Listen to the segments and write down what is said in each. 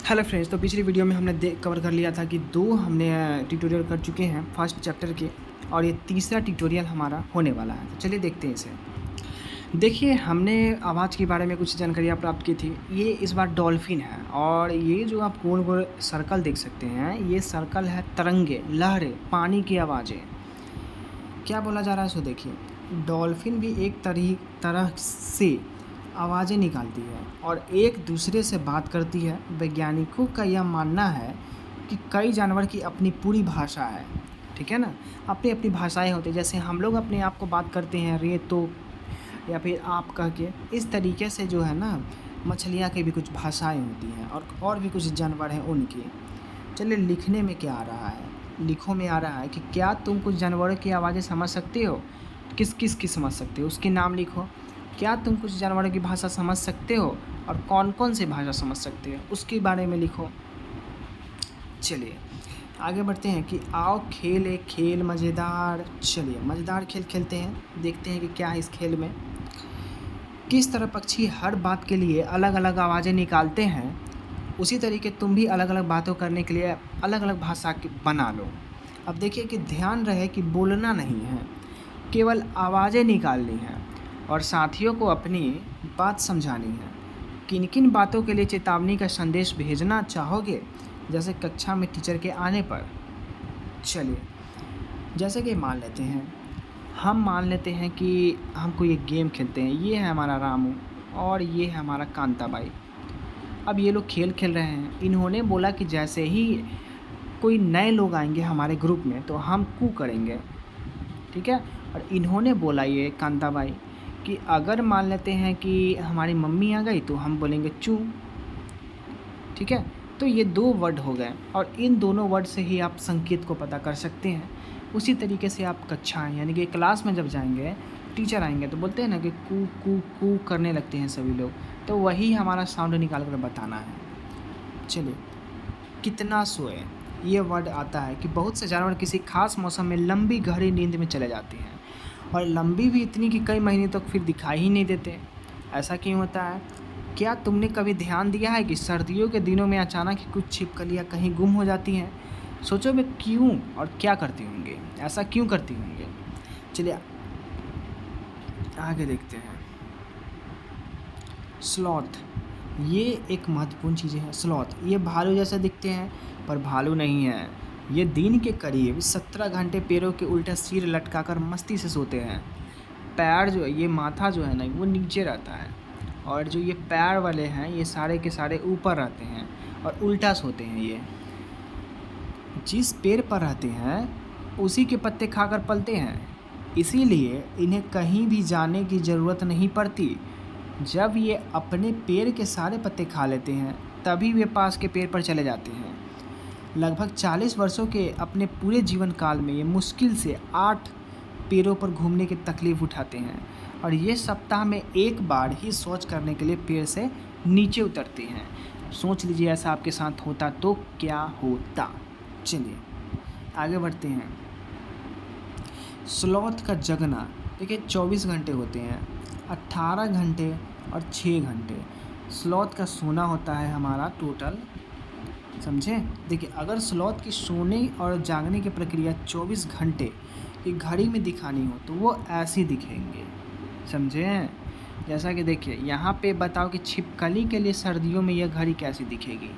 Hello friends, तो पिछली video में हमने कवर कर लिया था कि दो हमने ट्यूटोरियल कर चुके हैं फर्स्ट चैप्टर के, और ये तीसरा ट्यूटोरियल हमारा होने वाला है। तो चलिए देखते हैं इसे। देखिए, हमने आवाज़ के बारे में कुछ जानकारियाँ प्राप्त की थी। ये इस बार डॉल्फिन है, और ये जो आप गोल गोल सर्कल देख सकते हैं, ये सर्कल है तरंगे, लहरें, पानी की आवाज़ें। क्या बोला जा रहा है सो देखिए। डॉल्फिन भी एक तरह से आवाज़ें निकालती है और एक दूसरे से बात करती है। वैज्ञानिकों का यह मानना है कि कई जानवर की अपनी पूरी भाषा है, ठीक है ना। अपनी अपनी भाषाएं होती हैं, जैसे हम लोग अपने आप को बात करते हैं रे तो या फिर आप कह के, इस तरीके से जो है ना, मछलियाँ की भी कुछ भाषाएं होती हैं और भी कुछ जानवर हैं उनकी। चलिए, लिखने में क्या आ रहा है, लिखो में आ रहा है कि क्या तुम कुछ जानवरों की आवाज़ें समझ सकते हो। किस किस की समझ सकते हो उसके नाम लिखो। क्या तुम कुछ जानवरों की भाषा समझ सकते हो, और कौन कौन सी भाषा समझ सकते हो उसके बारे में लिखो। चलिए आगे बढ़ते हैं कि आओ खेल एक खेल मज़ेदार। चलिए मज़ेदार खेल खेलते हैं, देखते हैं कि क्या है इस खेल में। किस तरह पक्षी हर बात के लिए अलग अलग आवाज़ें निकालते हैं, उसी तरीके तुम भी अलग अलग बातों करने के लिए अलग अलग भाषा की बना लो। अब देखिए कि ध्यान रहे कि बोलना नहीं है, केवल आवाज़ें निकालनी हैं और साथियों को अपनी बात समझानी है। किन किन बातों के लिए चेतावनी का संदेश भेजना चाहोगे, जैसे कक्षा में टीचर के आने पर। चलिए, जैसे कि हम मान लेते हैं कि हम कोई एक गेम खेलते हैं। ये है हमारा रामू और ये है हमारा कांताबाई। अब ये लोग खेल खेल रहे हैं। इन्होंने बोला कि जैसे ही कोई नए लोग आएंगे हमारे ग्रुप में तो हम कू करेंगे, ठीक है। और इन्होंने बोला, ये कांताबाई, कि अगर मान लेते हैं कि हमारी मम्मी आ गई तो हम बोलेंगे चू, ठीक है। तो ये दो वर्ड हो गए, और इन दोनों वर्ड से ही आप संकेत को पता कर सकते हैं। उसी तरीके से आप कक्षाएँ यानी कि क्लास में जब जाएंगे, टीचर आएंगे तो बोलते हैं ना कि कू कू कू करने लगते हैं सभी लोग, तो वही हमारा साउंड निकाल कर बताना है। चलिए, कितना सोए, ये वर्ड आता है कि बहुत से जानवर किसी खास मौसम में लंबी गहरी नींद में चले जाते हैं, और लंबी भी इतनी कि कई महीने तक फिर दिखाई ही नहीं देते। ऐसा क्यों होता है? क्या तुमने कभी ध्यान दिया है कि सर्दियों के दिनों में अचानक ही कुछ छिपकलियाँ कहीं गुम हो जाती हैं? सोचो वे क्यों और क्या करती होंगी, ऐसा क्यों करती होंगी। चलिए आगे देखते हैं। स्लॉथ, ये एक महत्वपूर्ण चीज़ें हैं। स्लॉथ ये भालू जैसे दिखते हैं, पर भालू नहीं है। ये दिन के करीब 17 घंटे पैरों के उल्टा सिर लटकाकर मस्ती से सोते हैं। पैर जो है, ये माथा जो है ना, वो नीचे रहता है, और जो ये पैर वाले हैं ये सारे के सारे ऊपर रहते हैं और उल्टा सोते हैं। ये जिस पेड़ पर रहते हैं उसी के पत्ते खाकर पलते हैं, इसीलिए इन्हें कहीं भी जाने की ज़रूरत नहीं पड़ती। जब ये अपने पेड़ के सारे पत्ते खा लेते हैं तभी वे पास के पेड़ पर चले जाते हैं। लगभग 40 वर्षों के अपने पूरे जीवन काल में ये मुश्किल से 8 पेड़ों पर घूमने की तकलीफ़ उठाते हैं, और ये सप्ताह में एक बार ही शौच करने के लिए पेड़ से नीचे उतरते हैं। सोच लीजिए ऐसा आपके साथ होता तो क्या होता। चलिए आगे बढ़ते हैं। स्लॉथ का जगना देखिए 24 घंटे होते हैं, 18 घंटे और 6 घंटे स्लॉथ का सोना होता है हमारा टोटल, समझे। देखिए, अगर स्लॉथ की सोने और जागने की प्रक्रिया 24 घंटे की घड़ी में दिखानी हो तो वो ऐसे दिखेंगे, समझे। जैसा कि देखिए यहाँ पे बताओ कि छिपकली के लिए सर्दियों में यह घड़ी कैसी दिखेगी।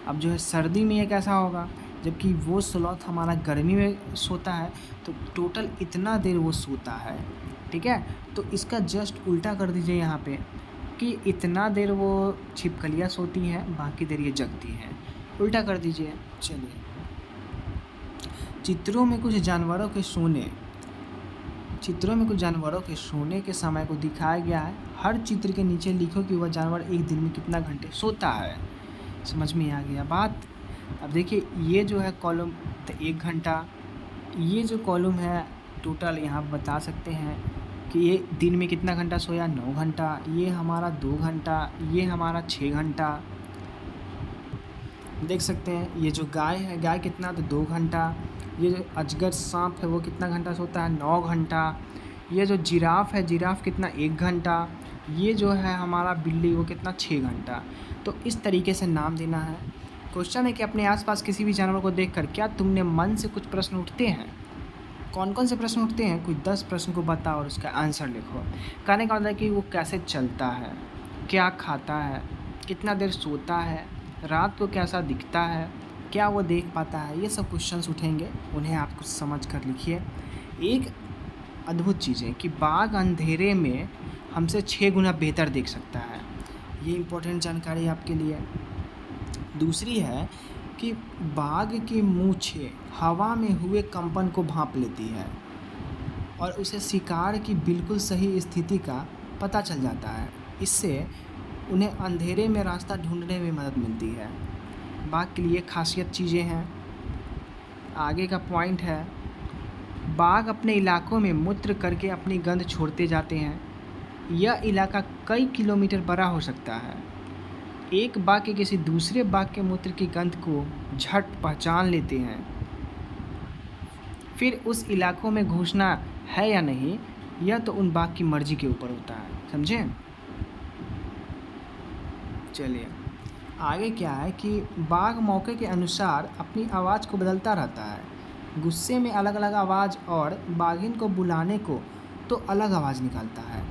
अब जो है सर्दी में ये कैसा होगा, जबकि वो स्लॉथ हमारा गर्मी में सोता है तो टोटल इतना देर वो सोता है, ठीक है। तो इसका जस्ट उल्टा कर दीजिए यहाँ पे कि इतना देर वो छिपकलियाँ सोती हैं, बाकी देर ये जगती हैं, उल्टा कर दीजिए। चलिए, चित्रों में कुछ जानवरों के सोने के समय को दिखाया गया है। हर चित्र के नीचे लिखो कि वह जानवर एक दिन में कितना घंटे सोता है। समझ में आ गया बात। अब देखिए, ये जो है कॉलम तो 1 घंटा, ये जो कॉलम है टोटल यहाँ बता सकते हैं कि ये दिन में कितना घंटा सोया, 9 घंटा। ये हमारा 2 घंटा, ये हमारा 6 घंटा। देख सकते हैं ये जो गाय है, गाय कितना, तो 2 घंटा। ये जो अजगर सांप है वो कितना घंटा सोता है, 9 घंटा। ये जो जिराफ है, जिराफ कितना, 1 घंटा। ये जो है हमारा बिल्ली, वो कितना, 6 घंटा। तो इस तरीके से नाम देना है। क्वेश्चन है कि अपने आसपास किसी भी जानवर को देखकर क्या तुमने मन से कुछ प्रश्न उठते हैं? कौन कौन से प्रश्न उठते हैं? कोई 10 प्रश्न को बताओ और उसका आंसर लिखो। कहने का मतलब है कि वो कैसे चलता है, क्या खाता है, कितना देर सोता है, रात को कैसा दिखता है, क्या वो देख पाता है, ये सब क्वेश्चंस उठेंगे। उन्हें आप कुछ समझ कर लिखिए। एक अद्भुत चीज़ है कि बाघ अंधेरे में हमसे 6 गुना बेहतर देख सकता है। ये इम्पोर्टेंट जानकारी आपके लिए। दूसरी है कि बाघ की मूंछें हवा में हुए कंपन को भांप लेती है और उसे शिकार की बिल्कुल सही स्थिति का पता चल जाता है। इससे उन्हें अंधेरे में रास्ता ढूंढने में मदद मिलती है। बाघ के लिए खासियत चीज़ें हैं। आगे का पॉइंट है, बाघ अपने इलाकों में मूत्र करके अपनी गंध छोड़ते जाते हैं। यह इलाका कई किलोमीटर बड़ा हो सकता है। एक बाघ के किसी दूसरे बाघ के मूत्र की गंध को झट पहचान लेते हैं। फिर उस इलाकों में घुसना है या नहीं, यह तो उन बाघ की मर्जी के ऊपर होता है। समझे? चलिए आगे क्या है कि बाघ मौके के अनुसार अपनी आवाज़ को बदलता रहता है। गुस्से में अलग अलग आवाज़ और बाघिन को बुलाने को तो अलग आवाज़ निकालता है।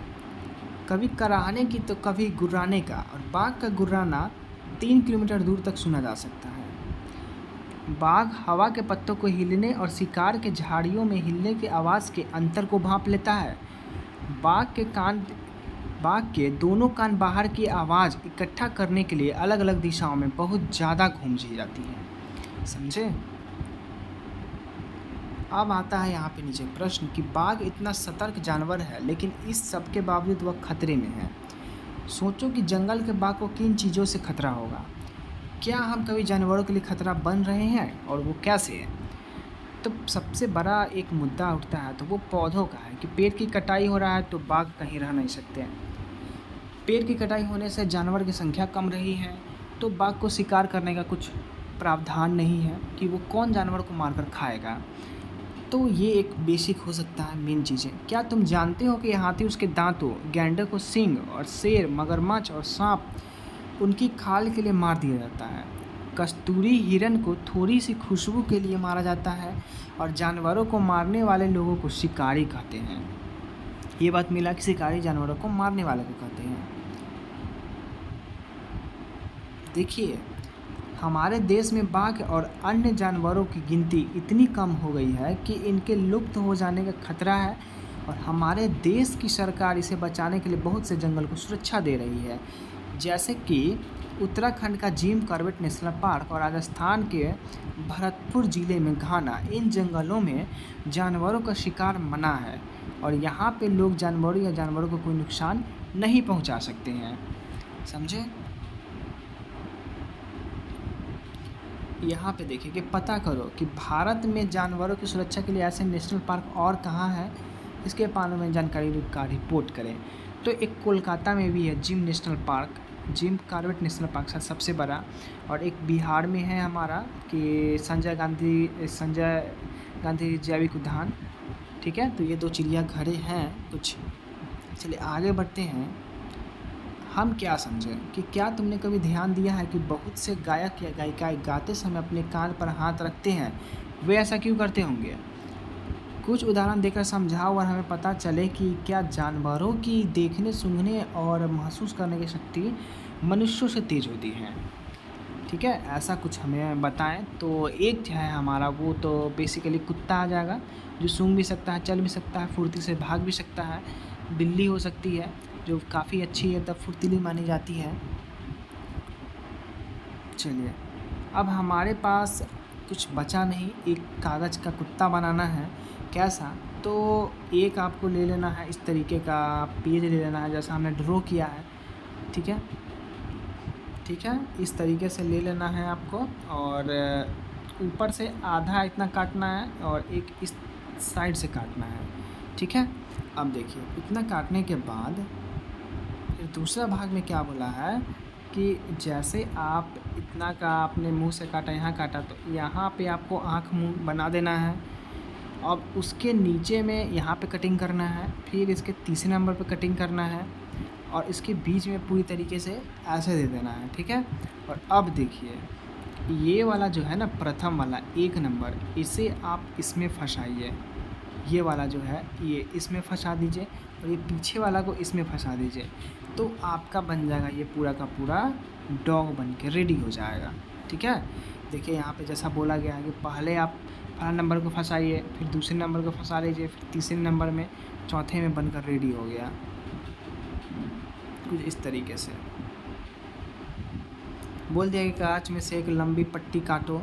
कभी कराहने की तो कभी गुर्राने का, और बाघ का गुर्राना 3 किलोमीटर दूर तक सुना जा सकता है। बाघ हवा के पत्तों को हिलने और शिकार के झाड़ियों में हिलने की आवाज़ के अंतर को भांप लेता है। बाघ के दोनों कान बाहर की आवाज़ इकट्ठा करने के लिए अलग अलग दिशाओं में बहुत ज़्यादा घूम जाती है। समझे? अब आता है यहाँ पे नीचे प्रश्न कि बाघ इतना सतर्क जानवर है, लेकिन इस सब के बावजूद वह खतरे में है। सोचो कि जंगल के बाघ को किन चीज़ों से खतरा होगा। क्या हम कभी जानवरों के लिए खतरा बन रहे हैं, और वो कैसे है? तो सबसे बड़ा एक मुद्दा उठता है तो वो पौधों का है कि पेड़ की कटाई हो रहा है तो बाघ कहीं रह नहीं सकते हैं। पेड़ की कटाई होने से जानवर की संख्या कम रही है, तो बाघ को शिकार करने का कुछ प्रावधान नहीं है कि वो कौन जानवर को मारकर खाएगा। तो ये एक बेसिक हो सकता है मेन चीज़ें। क्या तुम जानते हो कि हाथी उसके दांतों, गैंडे को सींग, और शेर, मगरमच्छ और सांप उनकी खाल के लिए मार दिया जाता है। कस्तूरी हिरन को थोड़ी सी खुशबू के लिए मारा जाता है, और जानवरों को मारने वाले लोगों को शिकारी कहते हैं। ये बात मिला कि शिकारी जानवरों को मारने वाले को कहते हैं। देखिए, हमारे देश में बाघ और अन्य जानवरों की गिनती इतनी कम हो गई है कि इनके लुप्त हो जाने का खतरा है, और हमारे देश की सरकार इसे बचाने के लिए बहुत से जंगल को सुरक्षा दे रही है। जैसे कि उत्तराखंड का जिम कॉर्बेट नेशनल पार्क और राजस्थान के भरतपुर ज़िले में घाना, इन जंगलों में जानवरों का शिकार मना है, और यहाँ पे लोग जानवरों या जानवरों को कोई नुकसान नहीं पहुँचा सकते हैं। समझे? यहाँ पे देखिए कि पता करो कि भारत में जानवरों की सुरक्षा के लिए ऐसे नेशनल पार्क और कहाँ हैं, इसके बारे में जानकारी का रिपोर्ट करें। तो एक कोलकाता में भी है gym national park, Jim Corbett national park सबसे बड़ा, और एक बिहार में है हमारा कि संजय गांधी जैविक उद्यान। ठीक है, तो ये 2 चिड़ियाघरें हैं कुछ। चलिए आगे बढ़ते हैं। हम क्या समझें कि क्या तुमने कभी ध्यान दिया है कि बहुत से गायक या गायिकाएं गाते समय अपने कान पर हाथ रखते हैं? वे ऐसा क्यों करते होंगे? कुछ उदाहरण देकर समझाओ और हमें पता चले कि क्या जानवरों की देखने, सूंघने और महसूस करने की शक्ति मनुष्यों से तेज होती है। ठीक है, ऐसा कुछ हमें बताएं। तो एक है हमारा, वो तो बेसिकली कुत्ता आ जाएगा, जो सूंघ भी सकता है, चल भी सकता है, फुर्ती से भाग भी सकता है। बिल्ली हो सकती है जो काफ़ी अच्छी है, तब फुर्तीली मानी जाती है। चलिए, अब हमारे पास कुछ बचा नहीं, एक कागज़ का कुत्ता बनाना है। कैसा? तो एक आपको ले लेना है इस तरीके का पेज ले लेना है, जैसा हमने ड्रॉ किया है। ठीक है, ठीक है, इस तरीके से ले लेना है आपको, और ऊपर से आधा इतना काटना है और एक इस साइड से काटना है। ठीक है, अब देखिए इतना काटने के बाद फिर दूसरा भाग में क्या बोला है कि जैसे आप इतना का आपने मुंह से काटा, यहाँ काटा, तो यहाँ पे आपको आँख मुंह बना देना है। अब उसके नीचे में यहाँ पे कटिंग करना है, फिर इसके तीसरे नंबर पे कटिंग करना है, और इसके बीच में पूरी तरीके से ऐसे दे देना है। ठीक है, और अब देखिए ये वाला जो है ना प्रथम वाला 1 नंबर, इसे आप इसमें फँसाइए। ये वाला जो है ये इसमें फँसा दीजिए और ये पीछे वाला को इसमें फँसा दीजिए, तो आपका बन जाएगा ये पूरा का पूरा डॉग बन के रेडी हो जाएगा। ठीक है, देखिए यहाँ पे जैसा बोला गया है कि पहले आप पहला नंबर को फँसाइए, फिर दूसरे नंबर को फँसा लीजिए, फिर तीसरे नंबर में, चौथे में बनकर रेडी हो गया। कुछ इस तरीके से बोल दिया कि कांच में से एक लंबी पट्टी काटो।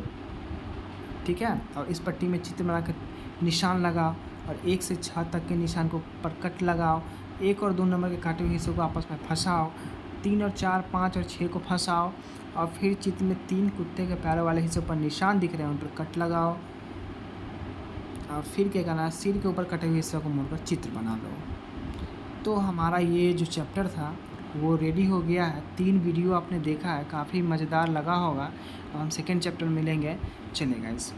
ठीक है, और इस पट्टी में चित्र बनाकर निशान लगाओ और 1 से 6 तक के निशान को पर कट लगाओ। 1 और 2 नंबर के काटे हुए हिस्सों को आपस में फंसाओ। 3 और 4, 5 और 6 को फंसाओ और फिर चित्र में 3 कुत्ते के पैरों वाले हिस्सों पर निशान दिख रहे हैं, उन पर कट लगाओ और फिर क्या करना है, सिर के ऊपर कटे हुए हिस्सों को मोड़कर चित्र बना लो। तो हमारा ये जो चैप्टर था वो रेडी हो गया है। 3 वीडियो आपने देखा है, काफ़ी मज़ेदार लगा होगा। अब हम सेकेंड चैप्टर में मिलेंगे। चलेगा इस